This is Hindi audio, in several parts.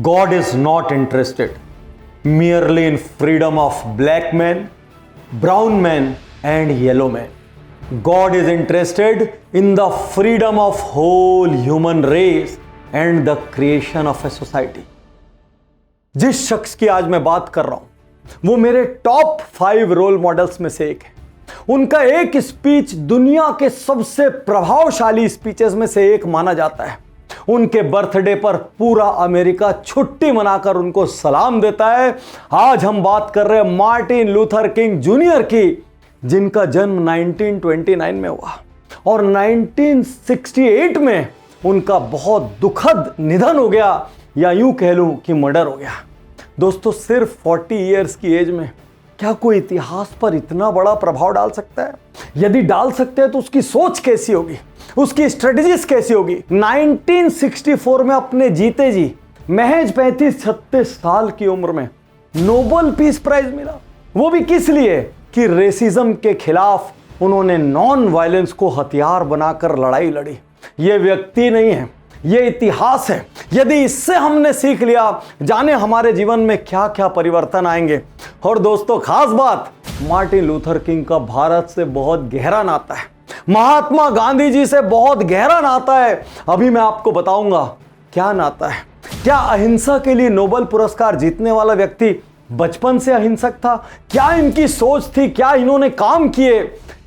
God is not interested merely in freedom of black men, brown men, and yellow men. God is interested in the freedom of whole human race and the creation of a society. जिस शख्स की आज मैं बात कर रहा हूं वो मेरे टॉप 5 रोल मॉडल्स में से एक है। उनका एक स्पीच दुनिया के सबसे प्रभावशाली स्पीचेस में से एक माना जाता है। उनके बर्थडे पर पूरा अमेरिका छुट्टी मनाकर उनको सलाम देता है। आज हम बात कर रहे हैं मार्टिन लूथर किंग जूनियर की, जिनका जन्म 1929 में हुआ और 1968 में उनका बहुत दुखद निधन हो गया, या यूं कह लूं कि मर्डर हो गया। दोस्तों, सिर्फ 40 इयर्स की एज में क्या कोई इतिहास पर इतना बड़ा प्रभाव डाल सकता है? यदि डाल सकते हैं तो उसकी सोच कैसी होगी, उसकी स्ट्रेटजीज कैसी होगी। 1964 में अपने जीते जी महज 35-36 साल की उम्र में नोबेल पीस प्राइज मिला। वो भी किस लिए कि रेसिज्म के खिलाफ उन्होंने नॉन वायलेंस को हथियार बनाकर लड़ाई लड़ी। ये व्यक्ति नहीं है, ये इतिहास है। यदि इससे हमने सीख लिया, जाने हमारे जीवन में क्या क्या परिवर्तन आएंगे। और दोस्तों, खास बात, मार्टिन लूथर किंग का भारत से बहुत गहरा नाता है, महात्मा गांधी जी से बहुत गहरा नाता है। अभी मैं आपको बताऊंगा क्या नाता है। क्या अहिंसा के लिए नोबेल पुरस्कार जीतने वाला व्यक्ति बचपन से अहिंसक था? क्या इनकी सोच थी? क्या इन्होंने काम किए?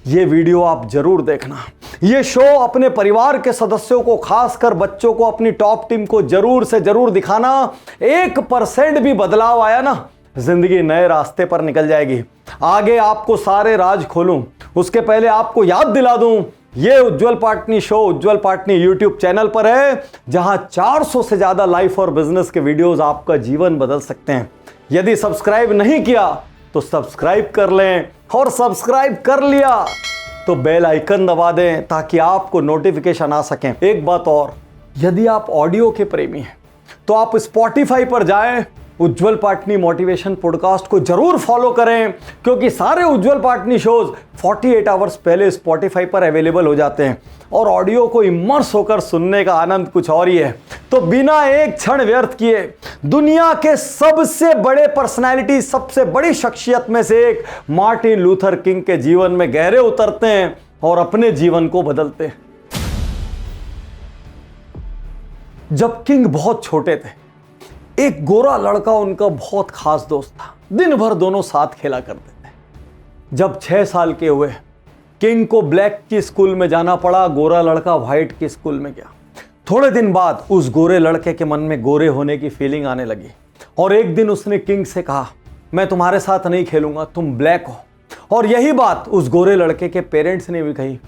ये वीडियो आप जरूर देखना। ये शो अपने परिवार के सदस्यों को, खासकर बच्चों को, अपनी टॉप टीम को जरूर से जरूर दिखाना। 1% भी बदलाव आया ना, जिंदगी नए रास्ते पर निकल जाएगी। आगे आपको सारे राज खोलूं उसके पहले आपको याद दिला दूं, ये उज्जवल पाटनी शो उज्जवल पाटनी यूट्यूब चैनल पर है, जहां 400 से ज्यादा लाइफ और बिजनेस के वीडियोस आपका जीवन बदल सकते हैं। यदि सब्सक्राइब नहीं किया तो सब्सक्राइब कर लें, और सब्सक्राइब कर लिया तो बेल आइकन दबा दें ताकि आपको नोटिफिकेशन आ सकें। एक बात और, यदि आप ऑडियो के प्रेमी हैं तो आप स्पॉटिफाई पर जाएं, उज्जवल पाटनी मोटिवेशन पॉडकास्ट को जरूर फॉलो करें, क्योंकि सारे उज्जवल पाटनी शोज 48 आवर्स पहले स्पॉटिफाई पर अवेलेबल हो जाते हैं। और ऑडियो को इमर्स होकर सुनने का आनंद कुछ और ही है। तो बिना एक क्षण व्यर्थ किए, दुनिया के सबसे बड़े पर्सनैलिटी, सबसे बड़ी शख्सियत में से एक मार्टिन लूथर किंग के जीवन में गहरे उतरते हैं और अपने जीवन को बदलते हैं। जब किंग बहुत छोटे थे, एक गोरा लड़का उनका बहुत खास दोस्त था। दिन भर दोनों साथ खेला करते थे। जब 6 साल के हुए, किंग को ब्लैक की स्कूल में जाना पड़ा, गोरा लड़का व्हाइट की स्कूल में गया। थोड़े दिन बाद उस गोरे लड़के के मन में गोरे होने की फीलिंग आने लगी, और एक दिन उसने किंग से कहा, मैं तुम्हारे साथ नहीं खेलूंगा, तुम ब्लैक हो। और यही बात उस गोरे लड़के के पेरेंट्स ने भी कही।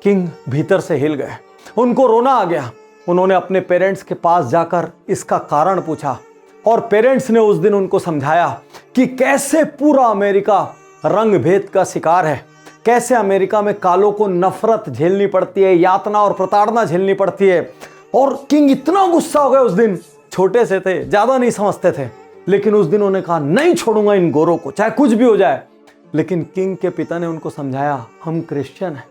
किंग भीतर से हिल गए, उनको रोना आ गया। उन्होंने अपने पेरेंट्स के पास जाकर इसका कारण पूछा, और पेरेंट्स ने उस दिन उनको समझाया कि कैसे पूरा अमेरिका रंग भेद का शिकार है, कैसे अमेरिका में कालों को नफरत झेलनी पड़ती है, यातना और प्रताड़ना झेलनी पड़ती है। और किंग इतना गुस्सा हो गए उस दिन, छोटे से थे, ज्यादा नहीं समझते थे, लेकिन उस दिन उन्होंने कहा, नहीं छोड़ूंगा इन गोरों को, चाहे कुछ भी हो जाए। लेकिन किंग के पिता ने उनको समझाया, हम क्रिश्चियन हैं,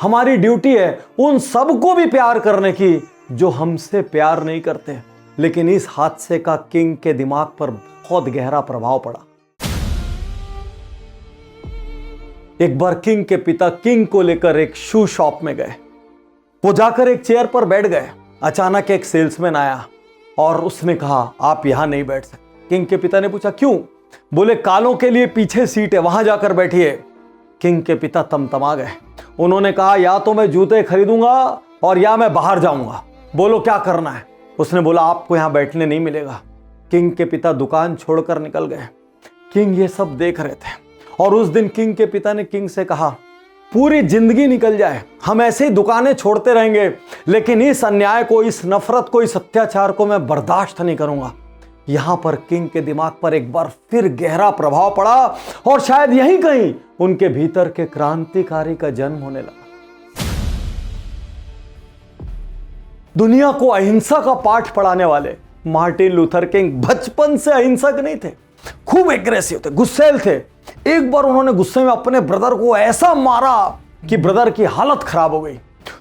हमारी ड्यूटी है उन सबको भी प्यार करने की जो हमसे प्यार नहीं करते। लेकिन इस हादसे का किंग के दिमाग पर बहुत गहरा प्रभाव पड़ा। एक बार किंग के पिता किंग को लेकर एक शू शॉप में गए। वो जाकर एक चेयर पर बैठ गए। अचानक एक सेल्समैन आया और उसने कहा, आप यहां नहीं बैठ सकते। किंग के पिता ने पूछा, क्यों? बोले, कालों के लिए पीछे सीट है, वहां जाकर बैठिए। किंग के पिता तमतमा गए। उन्होंने कहा, या तो मैं जूते खरीदूंगा और या मैं बाहर जाऊंगा, बोलो क्या करना है। उसने बोला, आपको यहां बैठने नहीं मिलेगा। किंग के पिता दुकान छोड़कर निकल गए। किंग ये सब देख रहे थे, और उस दिन किंग के पिता ने किंग से कहा, पूरी जिंदगी निकल जाए हम ऐसे ही दुकानें छोड़ते रहेंगे, लेकिन इस अन्याय को, इस नफरत को, इस अत्याचार को मैं बर्दाश्त नहीं करूंगा। यहां पर किंग के दिमाग पर एक बार फिर गहरा प्रभाव पड़ा, और शायद यहीं कहीं उनके भीतर के क्रांतिकारी का जन्म होने लगा। दुनिया को अहिंसा का पाठ पढ़ाने वाले मार्टिन लूथर किंग बचपन से अहिंसक नहीं थे, खूब एग्रेसिव थे, गुस्सैल थे। एक बार उन्होंने गुस्से में अपने ब्रदर को ऐसा मारा कि ब्रदर की हालत खराब हो गई।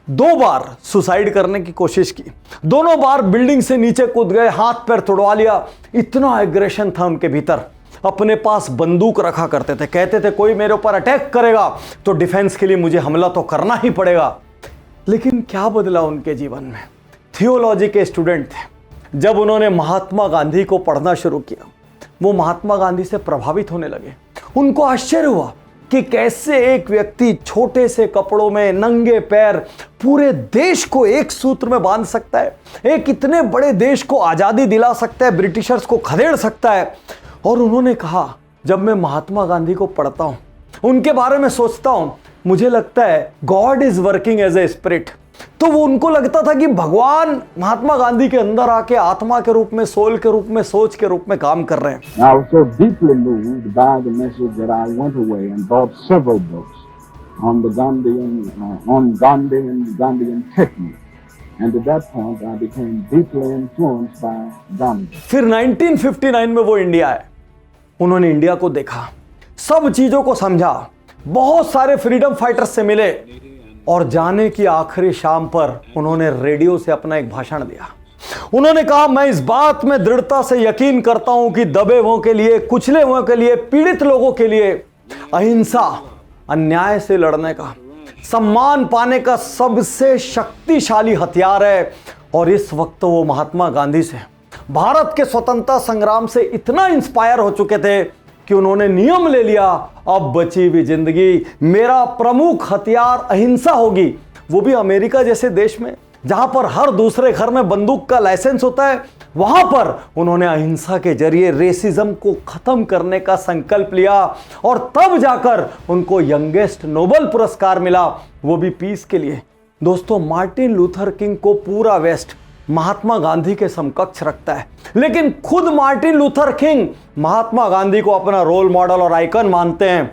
2 बार सुसाइड करने की कोशिश की, दोनों बार बिल्डिंग से नीचे कूद गए, हाथ पैर तुड़वा लिया। इतना एग्रेशन था उनके भीतर, अपने पास बंदूक रखा करते थे, कहते थे कोई मेरे ऊपर अटैक करेगा तो डिफेंस के लिए मुझे हमला तो करना ही पड़ेगा। लेकिन क्या बदला उनके जीवन में? थियोलॉजी के स्टूडेंट थे। जब उन्होंने महात्मा गांधी को पढ़ना शुरू किया, वो महात्मा गांधी से प्रभावित होने लगे। उनको आश्चर्य हुआ कि कैसे एक व्यक्ति छोटे से कपड़ों में नंगे पैर पूरे देश को एक सूत्र में बांध सकता है, एक इतने बड़े देश को आजादी दिला सकता है, ब्रिटिशर्स को खदेड़ सकता है। और उन्होंने कहा, जब मैं महात्मा गांधी को पढ़ता हूं, उनके बारे में सोचता हूं, मुझे लगता है God is working as a spirit. तो वो उनको लगता था कि भगवान महात्मा गांधी के अंदर आके आत्मा के रूप में, सोल के रूप में, सोच के रूप में काम कर रहे हैं। I was so deeply moved by the message that I went away and bought several books on the Gandhi and Gandhian technique. And at that point, I became deeply influenced by Gandhi. फिर 1959 में वो इंडिया आए। उन्होंने इंडिया को देखा, सब चीजों को समझा, बहुत सारे फ्रीडम फाइटर्स से मिले और जाने की आखिरी शाम पर उन्होंने रेडियो से अपना एक भाषण दिया। उन्होंने कहा, मैं इस बात में दृढ़ता से यकीन करता हूं कि दबे हुओं के लिए, कुचले हुओं के लिए, पीड़ित लोगों के लिए अहिंसा, अन्याय से लड़ने का, सम्मान पाने का सबसे शक्तिशाली हथियार है। और इस वक्त वो महात्मा गांधी से, भारत के स्वतंत्रता संग्राम से इतना इंस्पायर हो चुके थे कि उन्होंने नियम ले लिया, अब बची हुई जिंदगी मेरा प्रमुख हथियार अहिंसा होगी। वो भी अमेरिका जैसे देश में, जहां पर हर दूसरे घर में बंदूक का लाइसेंस होता है, वहां पर उन्होंने अहिंसा के जरिए रेसिज्म को खत्म करने का संकल्प लिया। और तब जाकर उनको यंगेस्ट नोबेल पुरस्कार मिला, वो भी पीस के लिए। दोस्तों, मार्टिन लूथर किंग को पूरा वेस्ट महात्मा गांधी के समकक्ष रखता है, लेकिन खुद Martin Luther king Mahatma Gandhi को अपना रोल मॉडल और आइकन मानते हैं।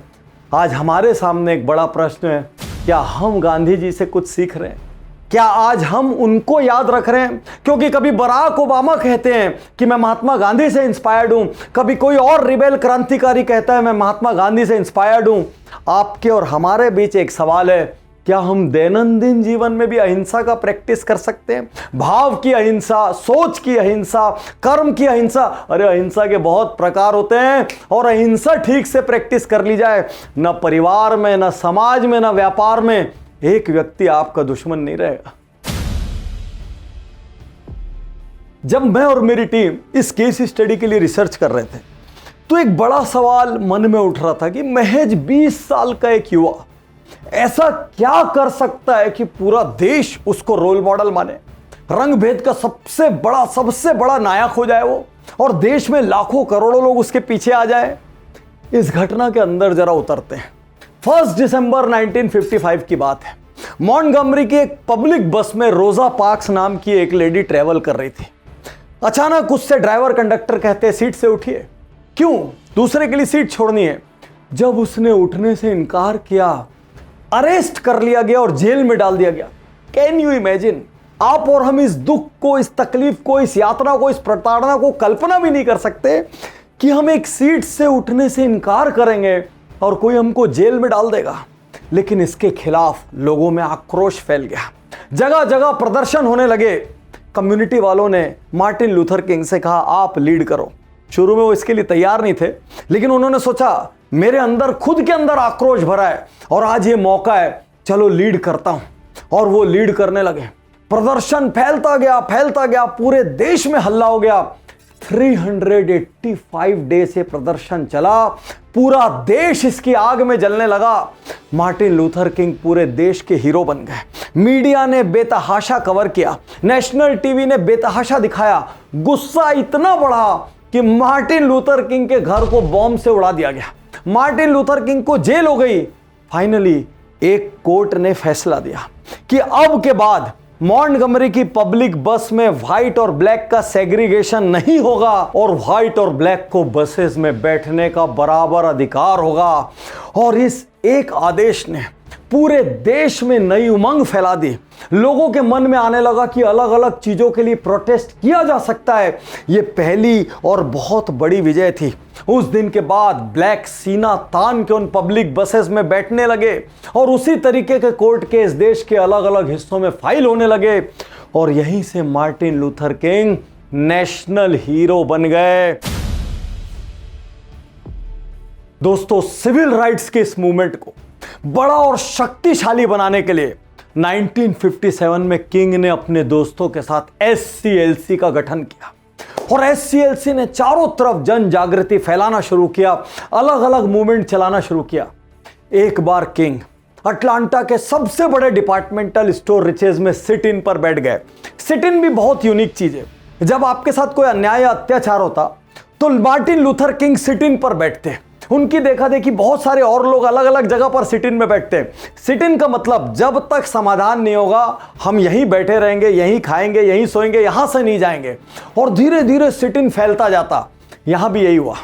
आज हमारे सामने एक बड़ा प्रश्न है, क्या हम गांधी जी से कुछ सीख रहे हैं? क्या आज हम उनको याद रख रहे हैं? क्योंकि कभी बराक ओबामा कहते हैं कि मैं महात्मा गांधी से इंस्पायर्ड हूं, कभी कोई और रिबेल क्रांतिकारी कहता है मैं महात्मा गांधी से इंस्पायर्ड हूं। आपके और हमारे बीच एक सवाल है, क्या हम दैनंदिन जीवन में भी अहिंसा का प्रैक्टिस कर सकते हैं? भाव की अहिंसा, सोच की अहिंसा, कर्म की अहिंसा। अरे अहिंसा के बहुत प्रकार होते हैं, और अहिंसा ठीक से प्रैक्टिस कर ली जाए, न परिवार में, न समाज में, न व्यापार में एक व्यक्ति आपका दुश्मन नहीं रहेगा। जब मैं और मेरी टीम इस केस स्टडी के लिए रिसर्च कर रहे थे, तो एक बड़ा सवाल मन में उठ रहा था कि महज 20 साल का एक युवा ऐसा क्या कर सकता है कि पूरा देश उसको रोल मॉडल माने, रंग भेद का सबसे बड़ा नायक हो जाए वो, और देश में लाखों करोड़ों लोग उसके पीछे आ जाए। इस घटना के अंदर जरा उतरते हैं। 1 दिसंबर 1955 की बात है। मॉन्टगमरी की एक पब्लिक बस में रोजा पार्क्स नाम की एक लेडी ट्रेवल कर रही थी। अचानक उससे ड्राइवर कंडक्टर कहते, सीट से उठिए। क्यों? दूसरे के लिए सीट छोड़नी है। जब उसने उठने से इनकार किया, अरेस्ट कर लिया गया और जेल में डाल दिया गया। Can you imagine? आप और हम इस दुख को, इस तकलीफ को, इस यातना को, इस प्रताड़ना को कल्पना भी नहीं कर सकते कि हम एक सीट से उठने से इनकार करेंगे और कोई हमको जेल में डाल देगा। लेकिन इसके खिलाफ लोगों में आक्रोश फैल गया, जगह जगह प्रदर्शन होने लगे। कम्युनिटी वालों ने मार्टिन लूथर किंग से कहा, आप लीड करो। शुरू में वो इसके लिए तैयार नहीं थे, लेकिन उन्होंने सोचा मेरे अंदर, खुद के अंदर आक्रोश भरा है और आज ये मौका है, चलो लीड करता हूं। और वो लीड करने लगे। प्रदर्शन फैलता गया, पूरे देश में हल्ला हो गया। 385 डे से प्रदर्शन चला, पूरा देश इसकी आग में जलने लगा। मार्टिन लूथर किंग पूरे देश के हीरो बन गए। मीडिया ने बेतहाशा कवर किया, नेशनल टीवी ने बेतहाशा दिखाया। गुस्सा इतना बढ़ा कि मार्टिन लूथर किंग के घर को बॉम्ब से उड़ा दिया गया। मार्टिन लूथर किंग को जेल हो गई। फाइनली एक कोर्ट ने फैसला दिया कि अब के बाद मॉन्टगमरी की पब्लिक बस में व्हाइट और ब्लैक का सेग्रीगेशन नहीं होगा और व्हाइट और ब्लैक को बसेस में बैठने का बराबर अधिकार होगा। और इस एक आदेश ने पूरे देश में नई उमंग फैला दी। लोगों के मन में आने लगा कि अलग अलग चीजों के लिए प्रोटेस्ट किया जा सकता है। यह पहली और बहुत बड़ी विजय थी। उस दिन के बाद ब्लैक सीना तान के उन पब्लिक बसेस में बैठने लगे और उसी तरीके के कोर्ट केस देश के अलग अलग हिस्सों में फाइल होने लगे और यहीं से Martin Luther king national hero बन गए। दोस्तों, सिविल राइट्स के इस मूवमेंट को बड़ा और शक्तिशाली बनाने के लिए 1957 में किंग ने अपने दोस्तों के साथ SCLC का गठन किया और SCLC ने चारों तरफ जन जागृति फैलाना शुरू किया, अलग अलग मूवमेंट चलाना शुरू किया। एक बार किंग अटलांटा के सबसे बड़े डिपार्टमेंटल स्टोर रिचेज में सिट इन पर बैठ गए। सिट इन भी बहुत यूनिक चीज है। जब आपके साथ कोई अन्याय या अत्याचार होता तो Martin Luther king sit in पर बैठते। उनकी देखा देखी बहुत सारे और लोग अलग अलग जगह पर सिट इन में बैठते हैं। सिट इन का मतलब जब तक समाधान नहीं होगा हम यहीं बैठे रहेंगे, यहीं खाएंगे, यहीं सोएंगे, यहां से नहीं जाएंगे। और धीरे धीरे सिट इन फैलता जाता। यहां भी यही हुआ,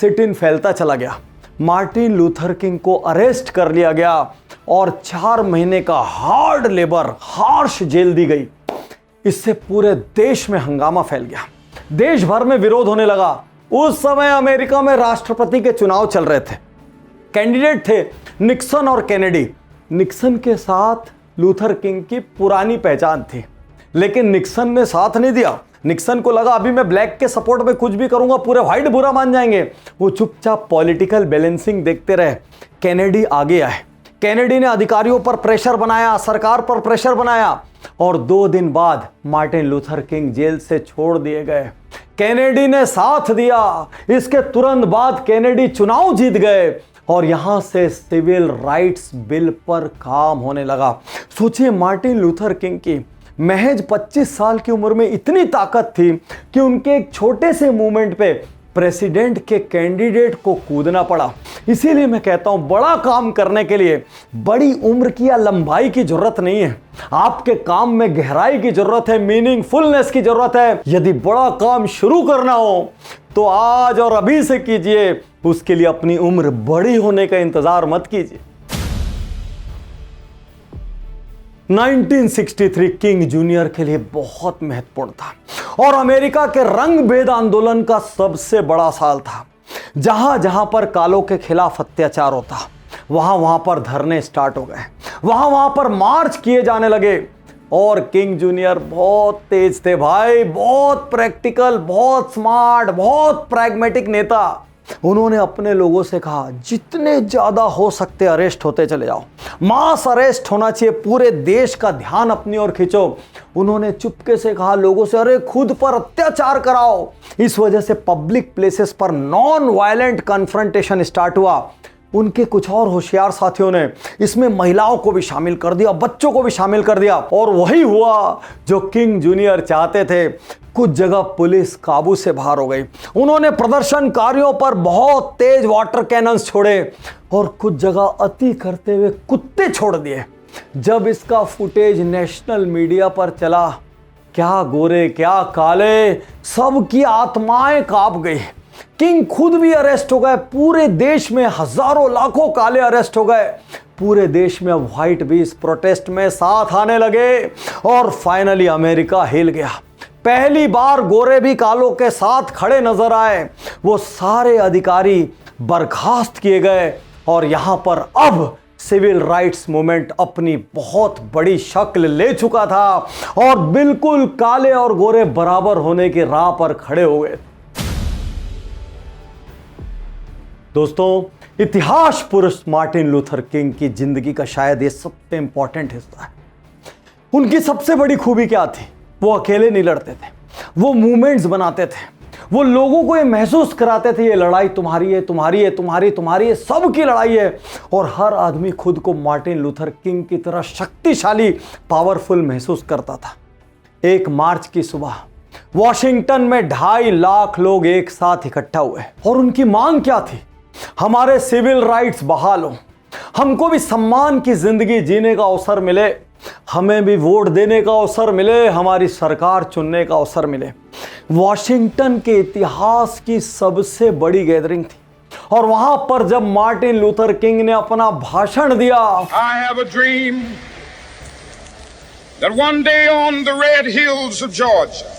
सिट इन फैलता चला गया। मार्टिन लूथर किंग को अरेस्ट कर लिया गया और 4 महीने का हार्ड लेबर, हार्श जेल दी गई। इससे पूरे देश में हंगामा फैल गया, देश भर में विरोध होने लगा। उस समय अमेरिका में राष्ट्रपति के चुनाव चल रहे थे। कैंडिडेट थे निक्सन और केनेडी। निक्सन के साथ लूथर किंग की पुरानी पहचान थी, लेकिन निक्सन ने साथ नहीं दिया। निक्सन को लगा अभी मैं ब्लैक के सपोर्ट में कुछ भी करूंगा पूरे व्हाइट बुरा मान जाएंगे। वो चुपचाप पॉलिटिकल बैलेंसिंग देखते रहे। केनेडी आगे आए। केनेडी ने अधिकारियों पर प्रेशर बनाया, सरकार पर प्रेशर बनाया और 2 दिन बाद मार्टिन लूथर किंग जेल से छोड़ दिए गए। केनेडी ने साथ दिया। इसके तुरंत बाद केनेडी चुनाव जीत गए और यहां से सिविल राइट्स बिल पर काम होने लगा। सोचिए, मार्टिन लूथर किंग की महज 25 साल की उम्र में इतनी ताकत थी कि उनके एक छोटे से मूवमेंट पे प्रेसिडेंट के कैंडिडेट को कूदना पड़ा। इसीलिए मैं कहता हूं, बड़ा काम करने के लिए बड़ी उम्र की या लंबाई की जरूरत नहीं है। आपके काम में गहराई की जरूरत है, मीनिंगफुलनेस की जरूरत है। यदि बड़ा काम शुरू करना हो तो आज और अभी से कीजिए। उसके लिए अपनी उम्र बड़ी होने का इंतजार मत कीजिए। 1963 किंग जूनियर के लिए बहुत महत्वपूर्ण था और अमेरिका के रंग भेद आंदोलन का सबसे बड़ा साल था। जहां जहां पर कालों के खिलाफ अत्याचार होता, वहां वहां पर धरने स्टार्ट हो गए, वहां वहां पर मार्च किए जाने लगे। और किंग जूनियर बहुत तेज थे भाई, बहुत प्रैक्टिकल, बहुत स्मार्ट, बहुत प्रैग्मेटिक नेता। उन्होंने अपने लोगों से कहा, जितने ज्यादा हो सकते अरेस्ट होते चले जाओ, मास अरेस्ट होना चाहिए, पूरे देश का ध्यान अपनी ओर खींचो। उन्होंने चुपके से कहा लोगों से, अरे खुद पर अत्याचार कराओ। इस वजह से पब्लिक प्लेसेस पर नॉन वायलेंट कन्फ्रंटेशन स्टार्ट हुआ। उनके कुछ और होशियार साथियों ने इसमें महिलाओं को भी शामिल कर दिया, बच्चों को भी शामिल कर दिया और वही हुआ जो किंग जूनियर चाहते थे। कुछ जगह पुलिस काबू से बाहर हो गई। उन्होंने प्रदर्शनकारियों पर बहुत तेज वाटर कैनन्स छोड़े और कुछ जगह अति करते हुए कुत्ते छोड़ दिए। जब इसका फुटेज नेशनल मीडिया पर चला, क्या गोरे क्या काले, सबकी आत्माएं कांप गई। किंग खुद भी अरेस्ट हो गए। पूरे देश में हजारों लाखों काले अरेस्ट हो गए। पूरे देश में अब व्हाइट भी इस प्रोटेस्ट में साथ आने लगे और फाइनली अमेरिका हिल गया। पहली बार गोरे भी कालों के साथ खड़े नजर आए। वो सारे अधिकारी बर्खास्त किए गए और यहां पर अब सिविल राइट्स मूवमेंट अपनी बहुत बड़ी शक्ल ले चुका था और बिल्कुल काले और गोरे बराबर होने की राह पर खड़े हो गए। दोस्तों, इतिहास पुरुष मार्टिन लूथर किंग की जिंदगी का शायद ये सबसे इंपॉर्टेंट हिस्सा है। उनकी सबसे बड़ी खूबी क्या थी? वो अकेले नहीं लड़ते थे, वो मूवमेंट्स बनाते थे। वो लोगों को ये महसूस कराते थे ये लड़ाई तुम्हारी है, तुम्हारी है, तुम्हारी तुम्हारी है, सबकी लड़ाई है। और हर आदमी खुद को मार्टिन लूथर किंग की तरह शक्तिशाली, पावरफुल महसूस करता था। 1 मार्च की सुबह वॉशिंगटन में 2.5 लाख लोग एक साथ इकट्ठा हुए और उनकी मांग क्या थी? हमारे सिविल राइट्स बहाल हो, हमको भी सम्मान की जिंदगी जीने का अवसर मिले, हमें भी वोट देने का अवसर मिले, हमारी सरकार चुनने का अवसर मिले। वॉशिंगटन के इतिहास की सबसे बड़ी गैदरिंग थी और वहां पर जब मार्टिन लूथर किंग ने अपना भाषण दिया, I have a dream that one day on the red hills of Georgia,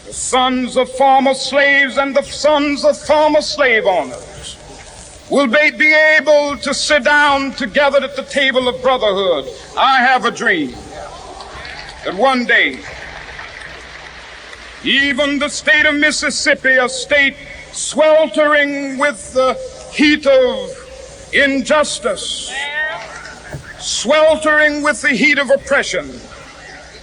the sons of former slaves and the sons of former slave owners will be able to sit down together at the table of brotherhood. I have a dream that one day, even the state of Mississippi, a state sweltering with the heat of injustice, sweltering with the heat of oppression,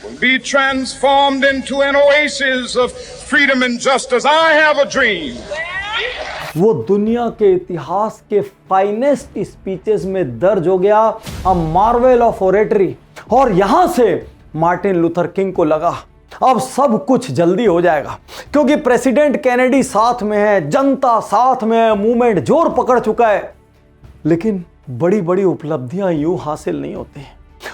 will be transformed into an oasis of freedom and justice. I have a dream. वो दुनिया के इतिहास के फाइनेस्ट स्पीचेस में दर्ज हो गया, अ मार्वेल ऑफ ओरेटरी। और यहां से मार्टिन लूथर किंग को लगा अब सब कुछ जल्दी हो जाएगा, क्योंकि प्रेसिडेंट कैनेडी साथ में है, जनता साथ में है, मूवमेंट जोर पकड़ चुका है। लेकिन बड़ी बड़ी उपलब्धियां यूं हासिल नहीं होती,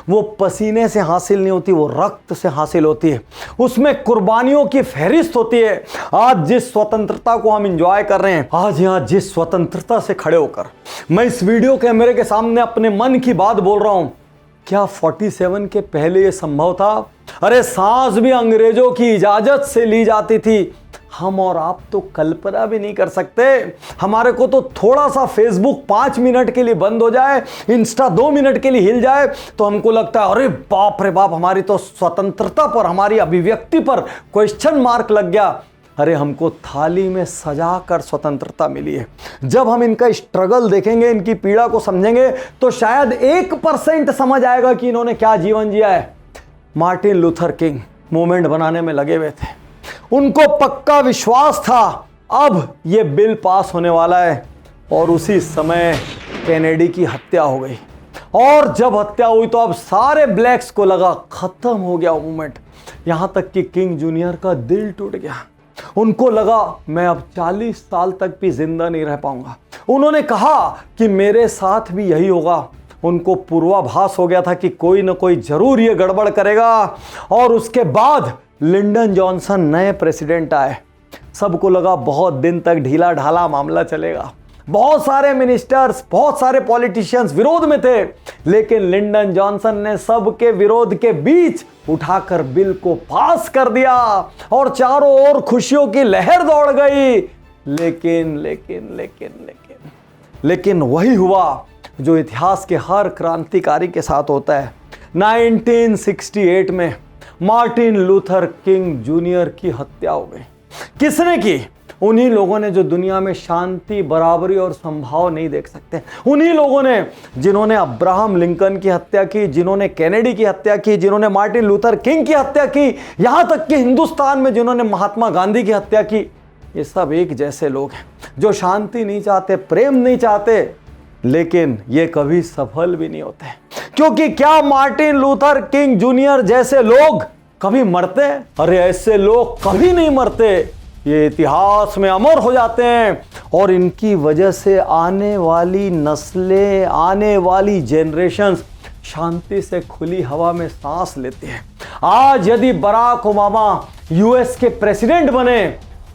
वो पसीने से हासिल नहीं होती, वो रक्त से हासिल होती है, उसमें कुर्बानियों की फहरिस्त होती है। आज जिस स्वतंत्रता को हम एंजॉय कर रहे हैं, आज यहां जिस स्वतंत्रता से खड़े होकर मैं इस वीडियो कैमरे के सामने अपने मन की बात बोल रहा हूं, क्या 47 के पहले यह संभव था? अरे सांस भी अंग्रेजों की इजाजत से ली जाती थी। हम और आप तो कल्पना भी नहीं कर सकते। हमारे को तो थोड़ा सा फेसबुक 5 मिनट के लिए बंद हो जाए, इंस्टा 2 मिनट के लिए हिल जाए, तो हमको लगता है अरे बाप रे बाप, हमारी तो स्वतंत्रता पर, हमारी अभिव्यक्ति पर क्वेश्चन मार्क लग गया। अरे हमको थाली में सजा कर स्वतंत्रता मिली है। जब हम इनका स्ट्रगल देखेंगे, इनकी पीड़ा को समझेंगे, तो शायद 1% समझ आएगा कि इन्होंने क्या जीवन जिया है। मार्टिन लूथर किंग मूवमेंट बनाने में लगे हुए थे, उनको पक्का विश्वास था अब ये बिल पास होने वाला है। और उसी समय कैनेडी की हत्या हो गई, और जब हत्या हुई तो अब सारे ब्लैक्स को लगा खत्म हो गया मूवमेंट। यहां तक कि किंग जूनियर का दिल टूट गया, उनको लगा मैं अब 40 साल तक भी जिंदा नहीं रह पाऊंगा। उन्होंने कहा कि मेरे साथ भी यही होगा। उनको पूर्वाभास हो गया था कि कोई ना कोई जरूर ये गड़बड़ करेगा। और उसके बाद लिंडन जॉनसन नए प्रेसिडेंट आए। सबको लगा बहुत दिन तक ढीला ढाला मामला चलेगा, बहुत सारे मिनिस्टर्स, बहुत सारे पॉलिटिशियंस विरोध में थे, लेकिन लिंडन जॉनसन ने सबके विरोध के बीच उठाकर बिल को पास कर दिया और चारों ओर खुशियों की लहर दौड़ गई। लेकिन लेकिन लेकिन लेकिन लेकिन वही हुआ जो इतिहास के हर क्रांतिकारी के साथ होता है। 1968 में मार्टिन लूथर किंग जूनियर की हत्या हो गई। किसने की? उन्हीं लोगों ने जो दुनिया में शांति, बराबरी और संभाव नहीं देख सकते। उन्हीं लोगों ने जिन्होंने अब्राहम लिंकन की हत्या की, जिन्होंने कैनेडी की हत्या की, जिन्होंने मार्टिन लूथर किंग की हत्या की, यहां तक कि हिंदुस्तान में जिन्होंने महात्मा गांधी की हत्या की। ये सब एक जैसे लोग हैं जो शांति नहीं चाहते, प्रेम नहीं चाहते, लेकिन ये कभी सफल भी नहीं होते। क्योंकि क्या मार्टिन लूथर किंग जूनियर जैसे लोग कभी मरते? अरे ऐसे लोग कभी नहीं मरते, ये इतिहास में अमर हो जाते हैं। और इनकी वजह से आने वाली नस्लें, आने वाली जनरेशंस शांति से खुली हवा में सांस लेते हैं। आज यदि बराक ओबामा यूएस के प्रेसिडेंट बने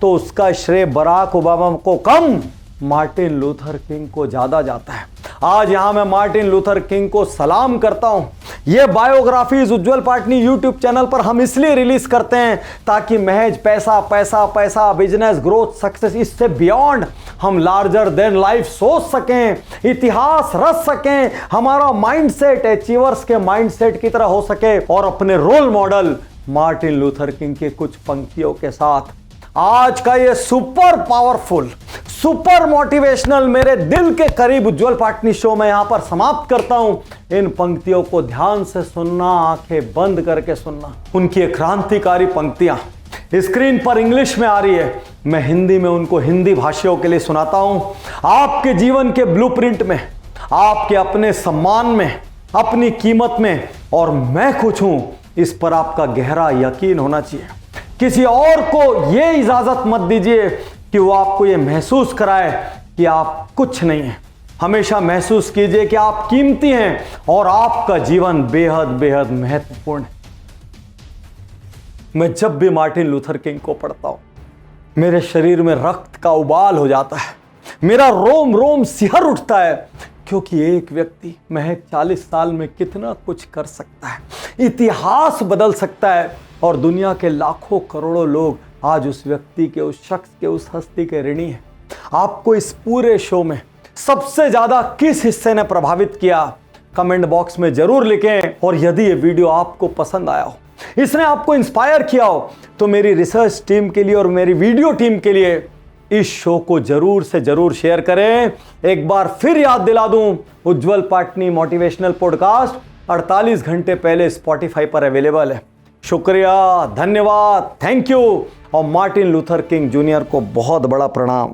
तो उसका श्रेय बराक ओबामा को कम, मार्टिन लूथर किंग को ज्यादा जाता है। आज यहां मैं मार्टिन लूथर किंग को सलाम करता हूं। ये बायोग्राफीज उज्जवल पाटनी यूट्यूब चैनल पर हम इसलिए रिलीज करते हैं ताकि महज पैसा पैसा पैसा, बिजनेस, ग्रोथ, सक्सेस, इससे बियॉन्ड हम लार्जर देन लाइफ सोच सकें, इतिहास रच सकें, हमारा माइंडसेट अचीवर्स के माइंडसेट की तरह हो सके। और अपने role model Martin Luther King के कुछ पंक्तियों के साथ आज का ये सुपर पावरफुल, सुपर मोटिवेशनल, मेरे दिल के करीब उज्जवल पाटनी शो में यहां पर समाप्त करता हूं। इन पंक्तियों को ध्यान से सुनना, आंखें बंद करके सुनना। उनकी क्रांतिकारी पंक्तियां स्क्रीन पर इंग्लिश में आ रही है, मैं हिंदी में उनको हिंदी भाषियों के लिए सुनाता हूं। आपके जीवन के ब्लूप्रिंट में, आपके अपने सम्मान में, अपनी कीमत में और मैं कुछ हूं, इस पर आपका गहरा यकीन होना चाहिए। किसी और को यह इजाजत मत दीजिए कि वो आपको यह महसूस कराए कि आप कुछ नहीं हैं। हमेशा महसूस कीजिए कि आप कीमती हैं और आपका जीवन बेहद बेहद महत्वपूर्ण है। मैं जब भी मार्टिन लूथर किंग को पढ़ता हूं, मेरे शरीर में रक्त का उबाल हो जाता है। मेरा रोम रोम सिहर उठता है, क्योंकि एक व्यक्ति महज 40 साल में कितना कुछ कर सकता है, इतिहास बदल सकता है। और दुनिया के लाखों करोड़ों लोग आज उस व्यक्ति के, उस शख्स के, उस हस्ती के ऋणी हैं। आपको इस पूरे शो में सबसे ज्यादा किस हिस्से ने प्रभावित किया, कमेंट बॉक्स में जरूर लिखें। और यदि ये वीडियो आपको पसंद आया हो, इसने आपको इंस्पायर किया हो, तो मेरी रिसर्च टीम के लिए और मेरी वीडियो टीम के लिए इस शो को जरूर से जरूर शेयर करें। एक बार फिर याद दिला दूं, उज्जवल पाटनी मोटिवेशनल पॉडकास्ट 48 घंटे पहले स्पॉटिफाई पर अवेलेबल है। शुक्रिया, धन्यवाद, थैंक यू। और मार्टिन लूथर किंग जूनियर को बहुत बड़ा प्रणाम।